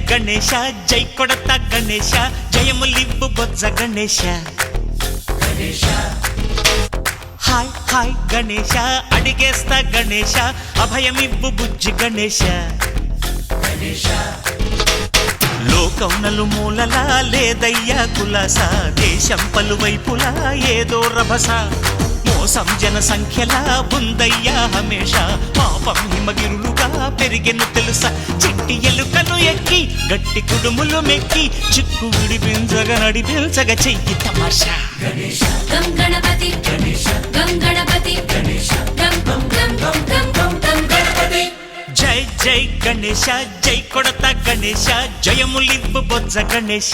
గణేశ జై కొడత గణేశ జయములివ్వు బొజ్జ Ganesha hi hi Ganesha అడిగేస్తా Ganesha అభయమివ్వు బుజ్జి గణేశ లోకం నలుమూలలా లేదయ్యా కులాస దేశం పలువైపులా ఏదో రభస మోసం జన సంఖ్యలా ఉందయ్యా హమేష పాపం హిమగిరులుగా పెరిగెను తెలుసా చిట్టి ఎలుకను ఎక్కి గట్టి కుడుములు మెక్కి చిక్కు విడిపించగా నడిపించగా చెయ్యి తమాషా గం గణపతి గం గణపతి గం గం గం గం గం గం గం గణపతి జై జై గణేశ జై కొడత గణేశ జయములివ్వు బొజ్జ గణేశ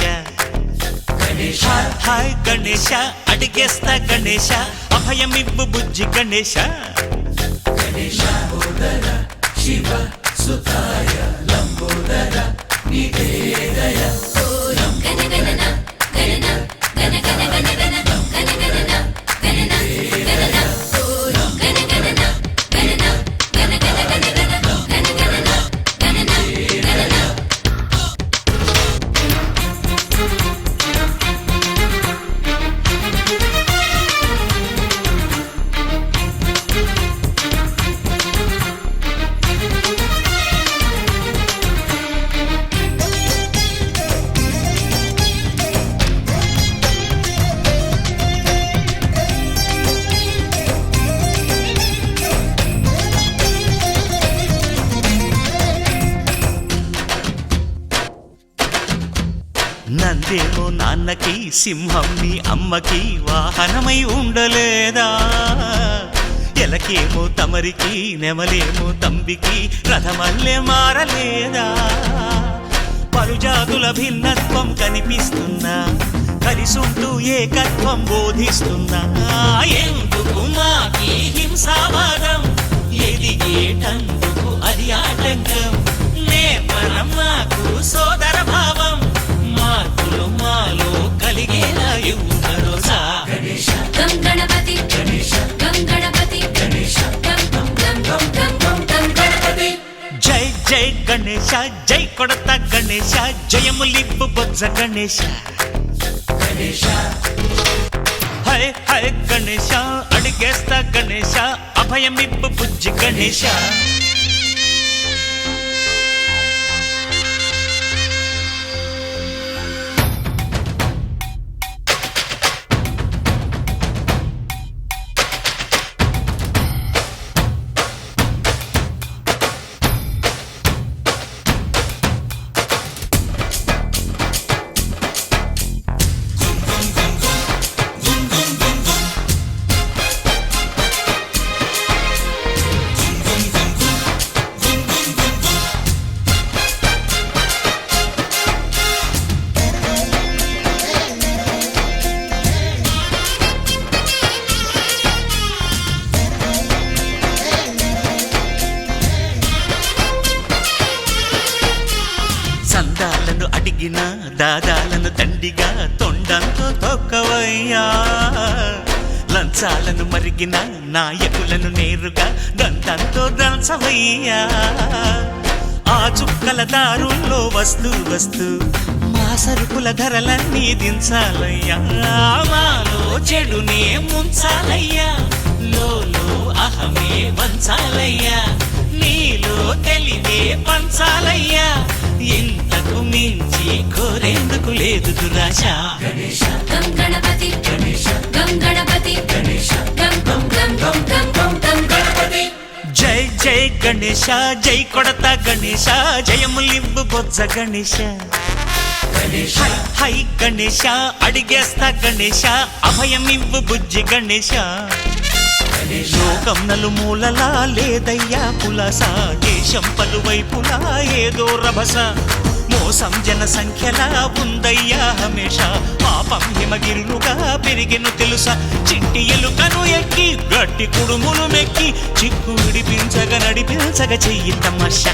హాయ్ గణేశ అడిగేస్తా గణేశ అభయమివ్వు బుజ్జి గణేశ శివ సుతాయ లంబోదర నివేదయ గణ గణన గణన గణ గణ గణ గణ గణ గణన గణన గణన గణ గణన గణన గణ గణ గణ గణ గణ గణన గణన గణన నందేమో నాన్నకి సింహం నీ అమ్మకి వాహనమై ఉండలేదా ఎలకేమో తమరికి నెమలేమో తంబికి రథమల్లే మారలేదా పలుజాతుల భిన్నత్వం కనిపిస్తున్నా కలిసుంటూ ఏకత్వం బోధిస్తున్నా ఎందుకు మాకి హింసావాదం ఎదిగేటందుకు అది ఆటంకం నేపరం మాకు సోదర భావం మార్పులు మాలో కలిగేలా ఇవ్వరోజా గం గణపతి గం గణపతి గం గం గం గం గం గం గం గణపతి జై జై గణేశ జై కొడత గణేశ జయములివ్వు బొజ్జ గణేశ హై హై గణేశ అడిగేస్తా గణేశ అభయమివ్వు బుజ్జి గణేశ సందాలను అడిగిన దాదాలను దండిగా తొండంతో తొక్కవయ్యా లంచాలను మరిగిన నాయకులను నేరుగా దంతంతో దంచవయ్యా ఆ చుక్కల దారుల్లో వస్తూ వస్తూ మా సరుకుల ధరలన్నీ దించాలయ్యా మాలో చెడునే ముంచాలయ్యా లోలో అహమే వంచాలయ్యా నీలో తెలివే పంచాలయ్యా ఇంతకు మించి కోరేందుకు లేదు దురాశ గం గణపతి గం గణపతి గం గం గం గం గం గం గం గణపతి జై జై గణేశ జై కొడత గణేశ జయములివ్వు బొజ్జ గణేశ హై హై గణేశ అడిగేస్తా గణేశ అభయమివ్వు బుజ్జి గణేశ లోకం నలుమూలలా లేదయ్యా పులస దేశం పలువైపులా ఏదో రభస మోసం జన సంఖ్యలా ఉందయ్యా హమేష పాపం హిమగిరులుగా పెరిగెను తెలుసా చిట్టి ఎలుకను ఎక్కి గట్టి కుడుములు మెక్కి చిక్కు విడిపించగా నడిపించగా చెయ్యి తమాషా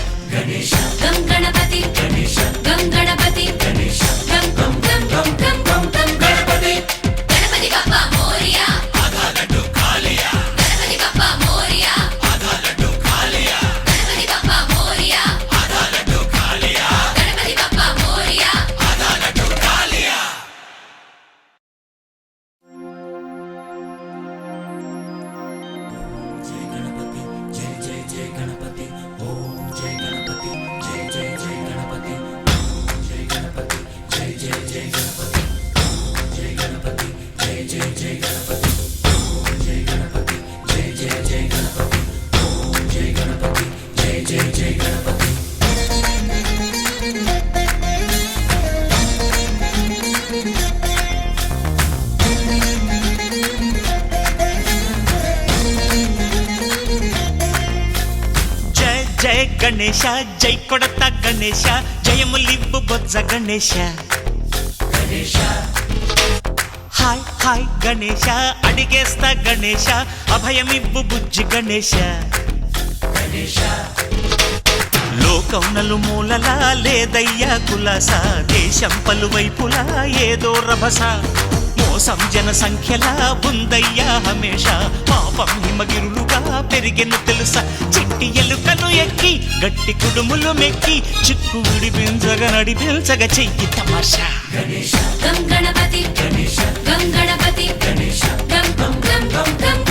గం గణపతి గం గణపతి గం గం గం గం గం గం గం గణపతి గణపతి బప్పా మోరియా ఆధాలడ్డు కాలియా గణపతి బప్పా మోరియా ఆధాలడ్డు కాలియా గణపతి బప్పా మోరియా ఆధాలడ్డు కాలియా గణపతి బప్పా గణేశ జై కొడత గణేశ జయములివ్వు బొజ్జ గణేశ హాయ్ హాయ్ గణేశ అడిగేస్తా గణేశ అభయమివ్వు బుజ్జి గణేశ లోకం నలుమూలలా లేదయ్యా కులాస దేశం పలువైపులా ఏదో రభస మోసం జన సంఖ్యలా ఉందయ్యా హమేష పాపం హిమగిరులుగా పెరిగెను తెలుసా చిట్టి ఎలుకను ఎక్కి గట్టి కుడుములు మెక్కి చిక్కు విడిపించగ నడిపించగ చెయ్యి తమాషా గం గణపతి గం గణపతి గం గం గం గం